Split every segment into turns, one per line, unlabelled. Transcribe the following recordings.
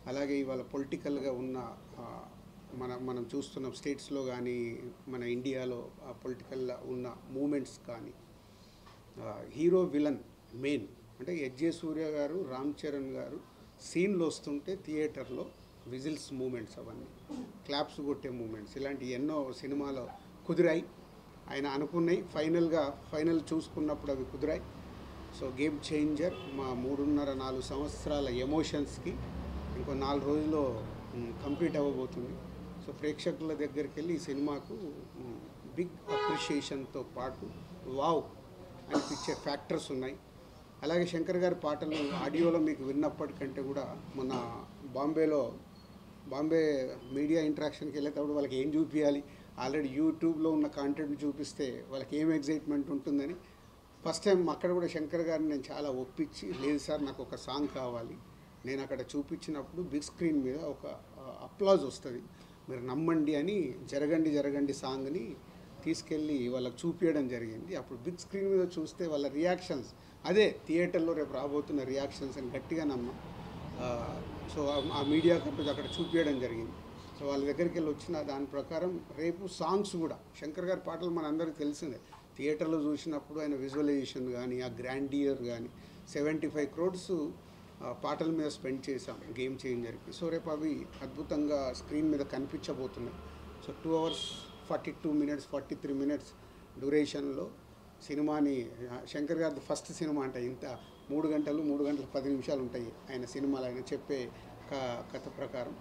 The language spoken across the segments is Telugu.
అలాగే ఇవాళ పొలిటికల్గా ఉన్న మనం చూస్తున్న స్టేట్స్లో కానీ మన ఇండియాలో పొలిటికల్ ఉన్న మూమెంట్స్ కానీ హీరో విలన్ మెయిన్ అంటే ఎస్జే సూర్య గారు రామ్ చరణ్ గారు సీన్లు వస్తుంటే థియేటర్లో విజిల్స్ మూమెంట్స్ అవన్నీ క్లాప్స్ కొట్టే మూమెంట్స్ ఇలాంటి ఎన్నో సినిమాలో కుదిరాయి. ఆయన అనుకున్నాయి ఫైనల్ చూసుకున్నప్పుడు అవి కుదిరాయి. సో గేమ్ చేంజర్ మా 3.5-4 సంవత్సరాల ఎమోషన్స్కి ఇంకో 4 రోజుల్లో కంప్లీట్ అవ్వబోతుంది. సో ప్రేక్షకుల దగ్గరికి వెళ్ళి ఈ సినిమాకు బిగ్ అప్రిషియేషన్తో పాటు వావ్ అనిపించే ఫ్యాక్టర్స్ ఉన్నాయి. అలాగే శంకర్ గారి పాటలు ఆడియోలో మీకు విన్నప్పటికంటే కూడా మొన్న బాంబే మీడియా ఇంటరాక్షన్కి వెళ్ళేటప్పుడు వాళ్ళకి ఏం చూపించాలి, ఆల్రెడీ యూట్యూబ్లో ఉన్న కాంటెంట్ చూపిస్తే వాళ్ళకి ఏం ఎగ్జైట్మెంట్ ఉంటుందని ఫస్ట్ టైం అక్కడ కూడా శంకర్ గారిని నేను చాలా ఒప్పించి, లేదు సార్ నాకు ఒక సాంగ్ కావాలి, నేను అక్కడ చూపించినప్పుడు బిగ్ స్క్రీన్ మీద ఒక అప్లాజ్ వస్తుంది, మీరు నమ్మండి అని జరగండి సాంగ్ని తీసుకెళ్ళి వాళ్ళకి చూపించడం జరిగింది. అప్పుడు బిగ్ స్క్రీన్ మీద చూస్తే వాళ్ళ రియాక్షన్స్ అదే థియేటర్లో రేపు రాబోతున్న రియాక్షన్స్ అని గట్టిగా నమ్మం. సో ఆ మీడియా కంపెనీ అక్కడ చూపించడం జరిగింది. సో వాళ్ళ దగ్గరికి వెళ్ళి వచ్చిన దాని ప్రకారం రేపు సాంగ్స్ కూడా శంకర్ గారి పాటలు మన అందరికీ తెలిసిందే. థియేటర్లో చూసినప్పుడు ఆయన విజువలైజేషన్ కానీ ఆ గ్రాండియర్ కానీ 75 crores పాటల మీద స్పెండ్ చేశాం గేమ్ చేంజర్కి. సో రేపు అవి అద్భుతంగా స్క్రీన్ మీద కనిపించబోతున్నాయి. సో 2 hours 42 minutes 43 minutes డ్యూరేషన్లో సినిమాని శంకర్ గారి ఫస్ట్ సినిమా అంటే ఇంత 3 గంటలు 10 నిమిషాలు ఉంటాయి ఆయన సినిమాలు, ఆయన చెప్పే కథ ప్రకారం.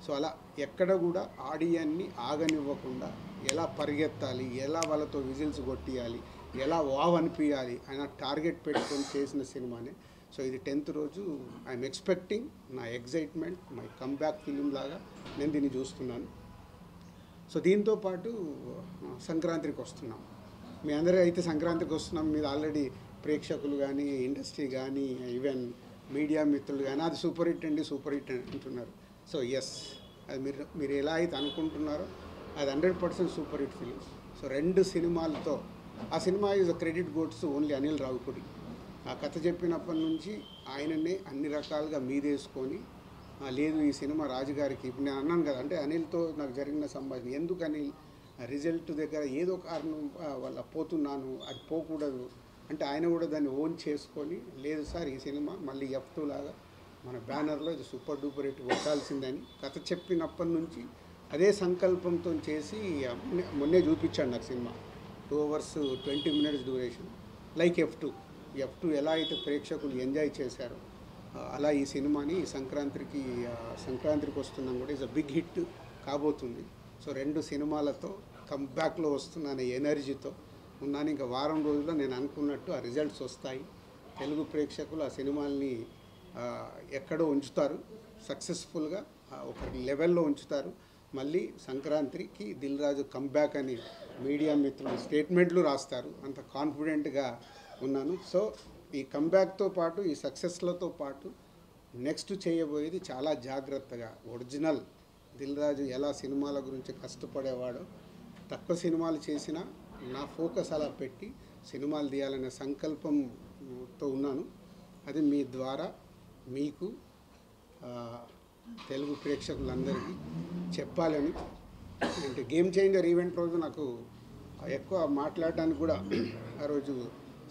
సో అలా ఎక్కడ కూడా ఆడియన్ని ఆగనివ్వకుండా ఎలా పరిగెత్తాలి, ఎలా వాళ్ళతో విజిల్స్ కొట్టియాలి, ఎలా వావ్ అనిపించాలి ఆయన టార్గెట్ పెట్టుకొని చేసిన సినిమానే. సో ఇది 10th రోజు ఐఎమ్ ఎక్స్పెక్టింగ్, నా ఎగ్జైట్మెంట్ మై కమ్బ్యాక్ ఫిలిం లాగా నేను దీన్ని చూస్తున్నాను. సో దీంతోపాటు సంక్రాంతికి వస్తున్నాం, మీ అందరూ అయితే సంక్రాంతికి వస్తున్నాం, మీరు ఆల్రెడీ ప్రేక్షకులు కానీ ఇండస్ట్రీ కానీ ఈవెన్ మీడియా మిత్రులు కానీ అది సూపర్ హిట్ అంటున్నారు. సో ఎస్, అది మీరు ఎలా అయితే అనుకుంటున్నారో అది 100% సూపర్ హిట్ ఫిలిం. సో 2 సినిమాలతో ఆ cinema is credit గోడ్స్ only Anil Ravipudi. ఆ కథ చెప్పినప్పటి నుంచి ఆయననే అన్ని రకాలుగా మీదేసుకొని లేదు ఈ సినిమా రాజుగారికి, ఇప్పుడు నేను అన్నాను కదా, అంటే అనిల్తో నాకు జరిగిన సంభాషణ, ఎందుకు అనిల్ రిజల్ట్ దగ్గర ఏదో కారణం వాళ్ళ పోతున్నాను, అది పోకూడదు అంటే ఆయన కూడా దాన్ని ఓన్ చేసుకొని, లేదు సార్ ఈ సినిమా మళ్ళీ F2 లాగా మన బ్యానర్లో ఇది సూపర్ డూపర్ హిట్ కొట్టాల్సిందని కథ చెప్పినప్పటి నుంచి అదే సంకల్పంతో చేసి మొన్నే చూపించాడు నాకు cinema. 2 hours 20 minutes duration like F2 ఎలా అయితే ప్రేక్షకులు ఎంజాయ్ చేశారో అలా ఈ సినిమాని సంక్రాంతికి వస్తున్నాం కూడా ఈజ్ అ బిగ్ హిట్ కాబోతుంది. సో 2 సినిమాలతో కంబ్యాక్లో వస్తున్న ఎనర్జీతో ఉన్నాను. ఇంకా వారం రోజుల్లో నేను అనుకున్నట్టు ఆ రిజల్ట్స్ వస్తాయి. తెలుగు ప్రేక్షకులు ఆ సినిమాల్ని ఎక్కడో ఉంచుతారు, సక్సెస్ఫుల్గా ఒక లెవెల్లో ఉంచుతారు. మళ్ళీ సంక్రాంతికి దిల్ రాజు కంబ్యాక్ అని మీడియా మిత్రులు స్టేట్మెంట్లు రాస్తారు, అంత కాన్ఫిడెంట్గా ఉన్నాను. సో ఈ కంబ్యాక్తో పాటు ఈ సక్సెస్లతో పాటు నెక్స్ట్ చేయబోయేది చాలా జాగ్రత్తగా ఒరిజినల్ దిల్ రాజు ఎలా సినిమాల గురించి కష్టపడేవాడో, తక్కువ సినిమాలు చేసినా నా ఫోకస్ అలా పెట్టి సినిమాలు తీయాలనే సంకల్పంతో ఉన్నాను. అది మీ ద్వారా మీకు తెలుగు ప్రేక్షకులందరికీ చెప్పాలని. అంటే గేమ్ చేంజర్ ఈవెంట్ రోజు నాకు ఎక్కువ మాట్లాడడానికి కూడా ఆ రోజు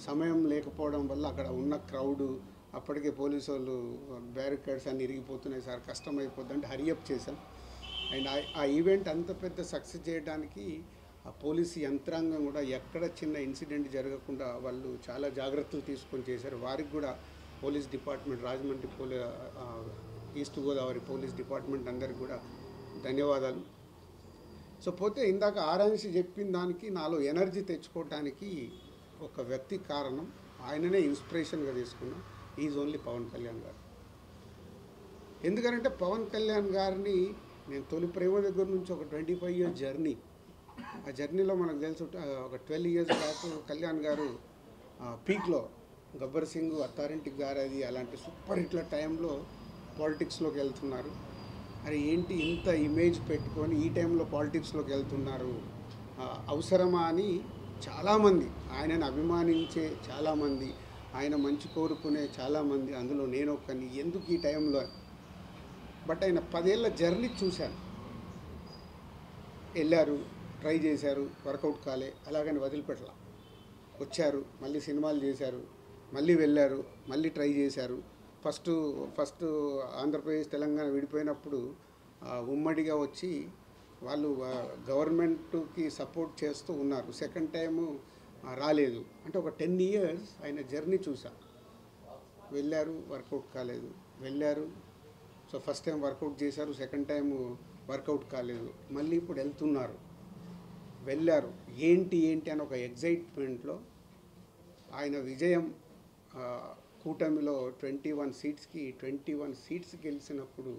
సమయం లేకపోవడం వల్ల అక్కడ ఉన్న క్రౌడు, అప్పటికే పోలీసు వాళ్ళు బ్యారికేడ్స్ అన్నీ ఇరిగిపోతున్నాయి సార్, కష్టమైపోద్ది అంటే హరియప్ చేశాం. అండ్ ఆ ఈవెంట్ అంత పెద్ద సక్సెస్ చేయడానికి ఆ పోలీసు యంత్రాంగం కూడా ఎక్కడ చిన్న ఇన్సిడెంట్ జరగకుండా వాళ్ళు చాలా జాగ్రత్తలు తీసుకొని చేశారు. వారికి కూడా police department, Rajahmundry east Godavari police department అందరికి కూడా ధన్యవాదాలు. సో పోతే ఇందాక ఆరాంశి చెప్పిన దానికి నాలో ఎనర్జీ తెచ్చుకోవటానికి ఒక వ్యక్తి కారణం, ఆయననే ఇన్స్పిరేషన్గా తీసుకున్నాం, ఈజ్ ఓన్లీ పవన్ కళ్యాణ్ గారు. ఎందుకంటే పవన్ కళ్యాణ్ గారిని నేను తొలి ప్రేమ దగ్గర నుంచి ఒక 25 years జర్నీ, ఆ జర్నీలో మనకు తెలుసు ఒక 12 years బ్యాక్ కళ్యాణ్ గారు పీక్లో గబ్బర్ సింగ్, అత్తారింటికి గారది అలాంటి సూపర్ హిట్ల టైంలో పాలిటిక్స్లోకి వెళ్తున్నారు. అరే ఏంటి ఇంత ఇమేజ్ పెట్టుకొని ఈ టైంలో పాలిటిక్స్లోకి వెళ్తున్నారు, అవసరమా అని చాలామంది, ఆయనను అభిమానించే చాలామంది, ఆయన మంచి కోరుకునే చాలామంది, అందులో నేను ఒక్కని, ఎందుకు ఈ టైంలో బట్ ఆయన 10 ఏళ్ల జర్నీ చూశాను. వెళ్ళారు, ట్రై చేశారు, వర్కౌట్ కాలే, అలాగని వదిలిపెట్టలా. వచ్చారు, మళ్ళీ సినిమాలు చేశారు, మళ్ళీ వెళ్ళారు, మళ్ళీ ట్రై చేశారు. ఫస్ట్ ఆంధ్రప్రదేశ్ తెలంగాణ విడిపోయినప్పుడు ఉమ్మడిగా వచ్చి వాళ్ళు గవర్నమెంట్కి సపోర్ట్ చేస్తూ ఉన్నారు. సెకండ్ టైము రాలేదు. అంటే ఒక 10 years ఆయన జర్నీ చూసా. వెళ్ళారు, వర్కౌట్ కాలేదు, వెళ్ళారు. సో ఫస్ట్ టైం వర్కౌట్ చేశారు, సెకండ్ టైం వర్కౌట్ కాలేదు, మళ్ళీ ఇప్పుడు వెళ్తున్నారు, వెళ్ళారు. ఏంటి అని ఒక ఎగ్జైట్మెంట్లో ఆయన విజయం కూటమిలో 21 సీట్స్కి 21 సీట్స్ గెలిచినప్పుడు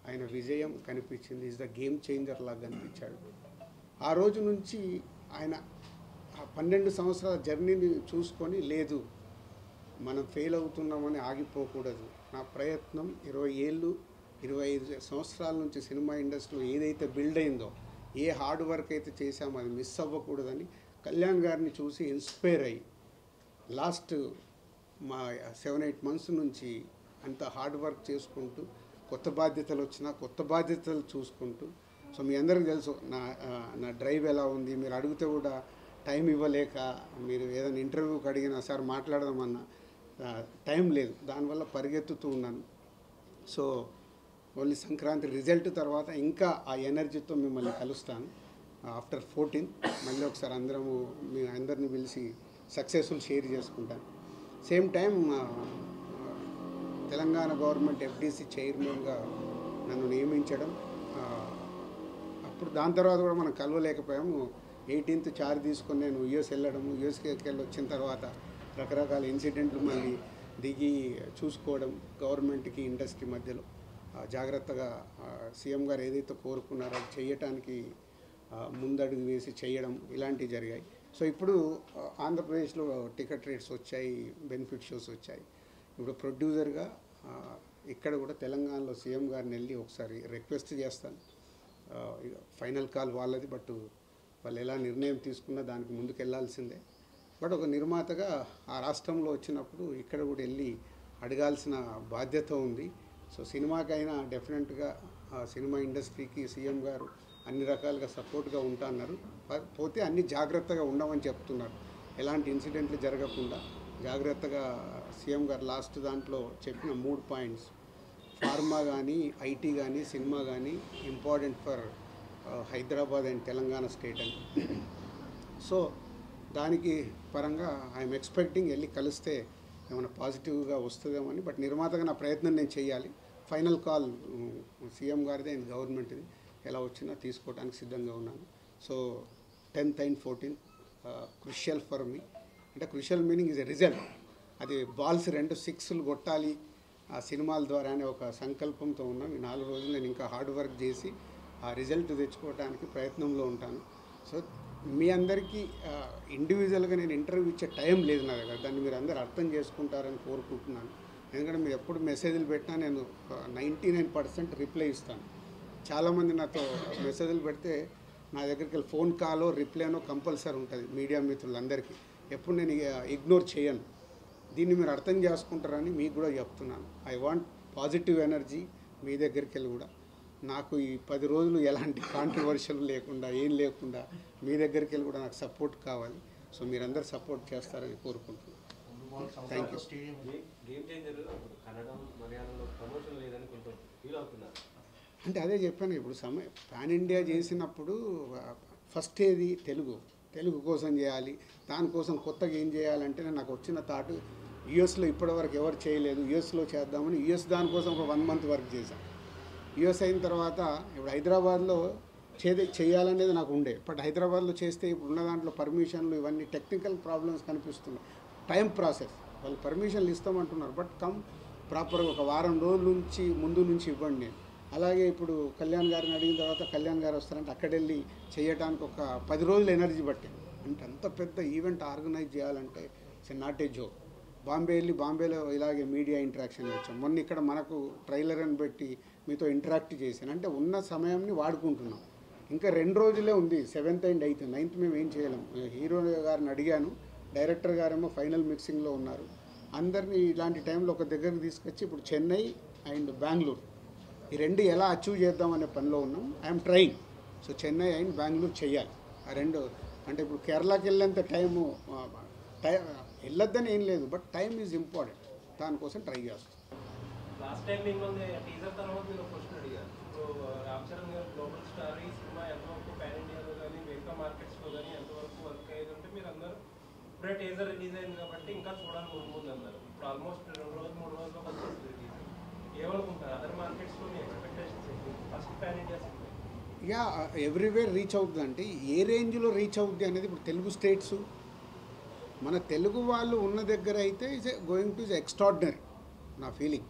ఆయన విజయం కనిపించింది. ఈజ్ ద గేమ్ చేంజర్ లాగా కనిపించాడు. ఆ రోజు నుంచి ఆయన ఆ 12 సంవత్సరాల జర్నీని చూసుకొని, లేదు మనం ఫెయిల్ అవుతున్నామని ఆగిపోకూడదు, నా ప్రయత్నం 20 ఏళ్ళు 25 సంవత్సరాల నుంచి సినిమా ఇండస్ట్రీలో ఏదైతే బిల్డ్ అయిందో, ఏ హార్డ్ వర్క్ అయితే చేశామో అది మిస్ అవ్వకూడదని కళ్యాణ్ గారిని చూసి ఇన్స్పైర్ అయ్యి లాస్ట్ మా 7-8 months నుంచి అంత హార్డ్ వర్క్ చేసుకుంటూ, కొత్త బాధ్యతలు వచ్చినా కొత్త బాధ్యతలు చూసుకుంటూ. సో మీ అందరికీ తెలుసు నా డ్రైవ్ ఎలా ఉంది. మీరు అడిగితే కూడా టైం ఇవ్వలేక, మీరు ఏదైనా ఇంటర్వ్యూకి అడిగినా సార్ మాట్లాడదామన్నా టైం లేదు, దానివల్ల పరిగెత్తుతూ ఉన్నాను. సో ఓన్లీ సంక్రాంతి రిజల్ట్ తర్వాత ఇంకా ఆ ఎనర్జీతో మిమ్మల్ని కలుస్తాను. ఆఫ్టర్ 14 మళ్ళీ ఒకసారి మీ అందరిని పిలిచి సక్సెస్ఫుల్ షేర్ చేసుకుంటాను. Same time Telangana government FDC చైర్మన్గా నన్ను నియమించడం, అప్పుడు దాని తర్వాత కూడా మనం కలవలేకపోయాము. 18th చార్జ్ తీసుకొని నేను యుఎస్ వెళ్ళడము, యుఎస్కి వెళ్ళి వచ్చిన తర్వాత రకరకాల ఇన్సిడెంట్లు మళ్ళీ దిగి చూసుకోవడం, గవర్నమెంట్కి ఇండస్ట్రీ మధ్యలో జాగ్రత్తగా సీఎం గారు ఏదైతే కోరుకున్నారో అది చేయటానికి ముందడుగు వేసి చేయడం, ఇలాంటివి జరిగాయి. సో ఇప్పుడు ఆంధ్రప్రదేశ్లో టికెట్ రేట్స్ వచ్చాయి, బెనిఫిట్ షోస్ వచ్చాయి. ఇప్పుడు ప్రొడ్యూసర్గా ఇక్కడ కూడా తెలంగాణలో సీఎం గారిని వెళ్ళి ఒకసారి రిక్వెస్ట్ చేస్తాను. ఫైనల్ కాల్ వాళ్ళది, బట్ వాళ్ళు ఎలా నిర్ణయం తీసుకున్నా దానికి ముందుకు వెళ్ళాల్సిందే. బట్ ఒక నిర్మాతగా ఆ రాష్ట్రంలో వచ్చినప్పుడు ఇక్కడ కూడా వెళ్ళి అడగాల్సిన బాధ్యత ఉంది. సో సినిమాకైనా డెఫినెట్గా సినిమా ఇండస్ట్రీకి సీఎం గారు అన్ని రకాలుగా సపోర్ట్గా ఉంటాన్నారు. పోతే అన్ని జాగ్రత్తగా ఉండమని చెప్తున్నారు. ఎలాంటి ఇన్సిడెంట్లు జరగకుండా జాగ్రత్తగా సీఎం గారు లాస్ట్ దాంట్లో చెప్పిన 3 points, ఫార్మా కానీ, ఐటీ కానీ, సినిమా కానీ important for Hyderabad and Telangana state అని. సో దానికి పరంగా ఐఎమ్ ఎక్స్పెక్టింగ్ వెళ్ళి కలిస్తే ఏమైనా పాజిటివ్గా వస్తుందేమో అని. బట్ నిర్మాతగా నా ప్రయత్నం నేను చేయాలి. ఫైనల్ కాల్ సీఎం గారిదే అండ్ గవర్నమెంట్ది, ఎలా వచ్చినా తీసుకోవడానికి సిద్ధంగా ఉన్నాను. So 10th and 14th crucial for me. అంటే crucial meaning is a result. అది బాల్స్ 2 6లు కొట్టాలి ఆ సినిమాల ద్వారా అనే ఒక సంకల్పంతో ఉన్నాం. ఈ 4 రోజులు నేను ఇంకా హార్డ్ వర్క్ చేసి ఆ రిజల్ట్ తెచ్చుకోవడానికి ప్రయత్నంలో ఉంటాను. సో మీ అందరికీ ఇండివిజువల్గా నేను ఇంటర్వ్యూ ఇచ్చే టైం లేదు నా దగ్గర. దాన్ని మీరు అందరూ అర్థం చేసుకుంటారని కోరుకుంటున్నాను. ఎందుకంటే మీరు ఎప్పుడు మెసేజ్లు పెట్టినా నేను 99% రిప్లై ఇస్తాను. చాలామంది నాతో మెసేజ్లు పెడితే నా దగ్గరికి వెళ్ళి ఫోన్ కాలో రిప్లైనో కంపల్సరీ ఉంటుంది. మీడియా మిత్రులందరికీ ఎప్పుడు నేను ఇగ్నోర్ చేయను. దీన్ని మీరు అర్థం చేసుకుంటారని మీకు కూడా చెప్తున్నాను. ఐ వాంట్ పాజిటివ్ ఎనర్జీ మీ దగ్గరికి వెళ్ళి కూడా. నాకు ఈ 10 రోజులు ఎలాంటి కాంట్రవర్షియల్ లేకుండా, ఏం లేకుండా మీ దగ్గరికి వెళ్ళి కూడా నాకు సపోర్ట్ కావాలి. సో మీరందరూ సపోర్ట్ చేస్తారని కోరుకుంటున్నాను. Thank you. అంటే అదే చెప్పాను, ఇప్పుడు పాన్ ఇండియా చేసినప్పుడు ఫస్ట్ ఏది తెలుగు కోసం చేయాలి. దానికోసం కొత్తగా ఏం చేయాలంటే నాకు వచ్చిన థాట్, యుఎస్లో ఇప్పటివరకు ఎవరు చేయలేదు, యుఎస్లో చేద్దామని దానికోసం ఒక 1 month వర్క్ చేశాను. యుఎస్ అయిన తర్వాత ఇప్పుడు హైదరాబాద్లో చేయాలనేది నాకు ఉండే. బట్ హైదరాబాద్లో చేస్తే ఇప్పుడు ఉన్న దాంట్లో పర్మిషన్లు ఇవన్నీ టెక్నికల్ ప్రాబ్లమ్స్ కనిపిస్తున్నాయి. టైం ప్రాసెస్, వాళ్ళు పర్మిషన్లు ఇస్తామంటున్నారు, బట్ ప్రాపర్గా ఒక వారం రోజుల ముందు నుంచి ఇవ్వండి నేను. అలాగే ఇప్పుడు కళ్యాణ్ గారిని అడిగిన తర్వాత కళ్యాణ్ గారు వస్తారంటే అక్కడెళ్ళి చేయడానికి ఒక 10 రోజులు ఎనర్జీ పట్టింది. అంటే అంత పెద్ద ఈవెంట్ ఆర్గనైజ్ చేయాలంటే ఇట్స్ నాట్ ఏ జోక్. బాంబేలో ఇలాగే మీడియా ఇంటరాక్షన్ వచ్చాం. మొన్న ఇక్కడ మనకు ట్రైలర్ అని పెట్టి మీతో ఇంటరాక్ట్ చేశాను. అంటే ఉన్న సమయాన్ని వాడుకుంటున్నాం. ఇంకా 2 రోజులే ఉంది, 7th and 8th. 9th మేము ఏం చేయలేం. హీరో గారిని అడిగాను, డైరెక్టర్ గారేమో ఫైనల్ మిక్సింగ్లో ఉన్నారు. అందరినీ ఇలాంటి టైంలో ఒక దగ్గరికి తీసుకొచ్చి ఇప్పుడు చెన్నై అండ్ బెంగళూరు ఈ రెండు ఎలా అచీవ్ చేద్దామనే పనిలో ఉన్నాం. I'm trying. So Chennai and Bengaluru చేయాలి. ఆ రెండు అంటే ఇప్పుడు కేరళకి వెళ్ళేంత టైము వెళ్ళొద్దని ఏం లేదు, బట్ టైం ఈజ్ ఇంపార్టెంట్. దానికోసం ట్రై చేస్తాం.
లాస్ట్ టైం మిమ్మల్ని టీజర్ తర్వాత మీరు క్వశ్చన్ అడిగారు. ఇప్పుడు రామ్ చరణ్ గారు గ్లోబల్ స్టార్, ఈ సినిమా ఎంతవరకు పాన్ ఇండియాలో కానీ మిగతా మార్కెట్స్లో కానీ ఎంతవరకు వర్క్ అయ్యేదంటే మీరు అందరూ ఇప్పుడే టీజర్ రిలీజ్ అయింది కాబట్టి ఇంకా చూడాలని ముందు అన్నారు. ఇప్పుడు ఆల్మోస్ట్ 2 రోజులు 3 రోజుల్లో వచ్చేస్తుంది టీజర్. ఏమనుకుంటారు అదర్ మార్కెట్స్లో మీ ఎక్స్పెక్టేషన్స్ ఏంటి? First pan India cinema
yeah everywhere reach అవుతుంది. అంటే ఏ రేంజ్లో రీచ్ అవుద్ది అనేది ఇప్పుడు తెలుగు స్టేట్స్ మన తెలుగు వాళ్ళు ఉన్న దగ్గర అయితే is going to is extraordinary నా ఫీలింగ్.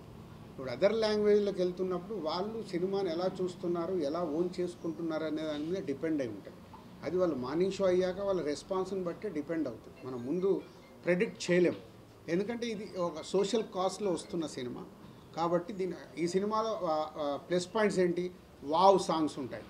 ఇప్పుడు అదర్ లాంగ్వేజ్లోకి వెళ్తున్నప్పుడు వాళ్ళు సినిమాని ఎలా చూస్తున్నారు, ఎలా ఓన్ చేసుకుంటున్నారు అనే దాని మీద డిపెండ్ అయి ఉంటుంది. అది వాళ్ళు మార్నింగ్ షో అయ్యాక వాళ్ళ రెస్పాన్స్ని బట్టి డిపెండ్ అవుతుంది. మనం ముందు ప్రెడిక్ట్ చేయలేము, ఎందుకంటే ఇది ఒక సోషల్ కాస్ట్లో వస్తున్న సినిమా కాబట్టి ఈ సినిమాలో ప్లస్ పాయింట్స్ ఏంటి, వావ్ సాంగ్స్ ఉంటాయి.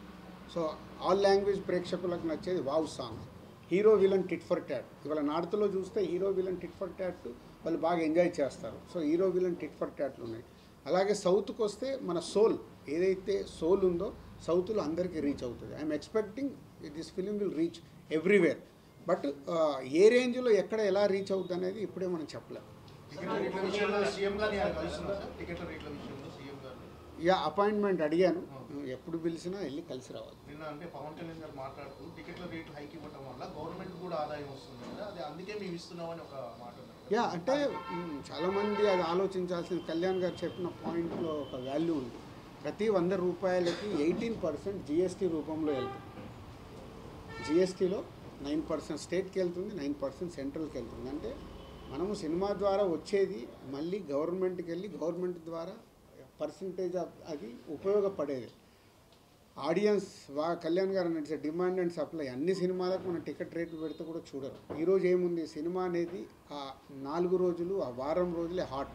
సో ఆల్ లాంగ్వేజ్ ప్రేక్షకులకు నచ్చేది wow songs. Hero villain tit for tat. ఇవాళ నార్త్లో చూస్తే hero villain tit for tat వాళ్ళు బాగా ఎంజాయ్ చేస్తారు. So hero villain tit for ట్యాట్లు ఉన్నాయి. అలాగే సౌత్కి వస్తే మన సోల్ ఏదైతే సోల్ ఉందో సౌత్లో అందరికీ రీచ్ అవుతుంది. I'm expecting this film will reach everywhere. But ఏ రేంజ్లో ఎక్కడ ఎలా రీచ్ అవుతుంది అనేది ఇప్పుడే మనం చెప్పలేము. యా అపాయింట్మెంట్ అడిగాను, ఎప్పుడు పిలిచినా వెళ్ళి కలిసి రావాలి.
నిన్న అంటే పవన్ కళ్యాణ్ గారు మాట్లాడుతూ టికెట్ల రేట్లు హైక్ ఇవ్వడం వల్ల గవర్నమెంట్ కూడా ఆదాయం వస్తుంది కదా, అది అందుకే మేము ఇస్తున్నామని ఒక మాట.
యా అంటే చాలామంది అది ఆలోచించాల్సిన, కళ్యాణ్ గారు చెప్పిన పాయింట్లో ఒక వాల్యూ ఉంది. ప్రతి 100 రూపాయలకి 18% జిఎస్టీ రూపంలో వెళ్తుంది. జిఎస్టీలో 9% స్టేట్కి వెళ్తుంది, 9% సెంట్రల్కి వెళ్తుంది. అంటే మనము సినిమా ద్వారా వచ్చేది మళ్ళీ గవర్నమెంట్కి వెళ్ళి గవర్నమెంట్ ద్వారా పర్సంటేజ్ అది ఉపయోగపడేది. ఆడియన్స్ కళ్యాణ్ గారు నడిచే డిమాండ్ అండ్ సప్లై అన్ని సినిమాలకు మనం టికెట్ రేట్లు పెడితే కూడా చూడరు. ఈరోజు ఏముంది, సినిమా అనేది ఆ 4 రోజులు ఆ వారం రోజులే హాట్.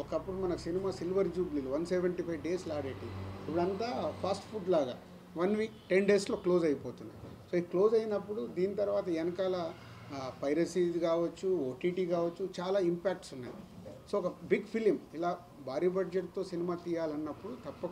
ఒకప్పుడు మనకు సినిమా సిల్వర్ జూబ్లీలు 175 డేస్లో ఆడేటి. ఇప్పుడంతా ఫాస్ట్ ఫుడ్ లాగా 1 వీక్ 10 డేస్లో క్లోజ్ అయిపోతున్నాయి. సో ఈ క్లోజ్ అయినప్పుడు దీని తర్వాత వెనకాల పైరసీ కావచ్చు, ఓటీటీ కావచ్చు, చాలా ఇంపాక్ట్స్ ఉన్నాయి. సో ఒక బిగ్ ఫిలిం ఇలా భారీ బడ్జెట్తో సినిమా తీయాలన్నప్పుడు తప్పకుండా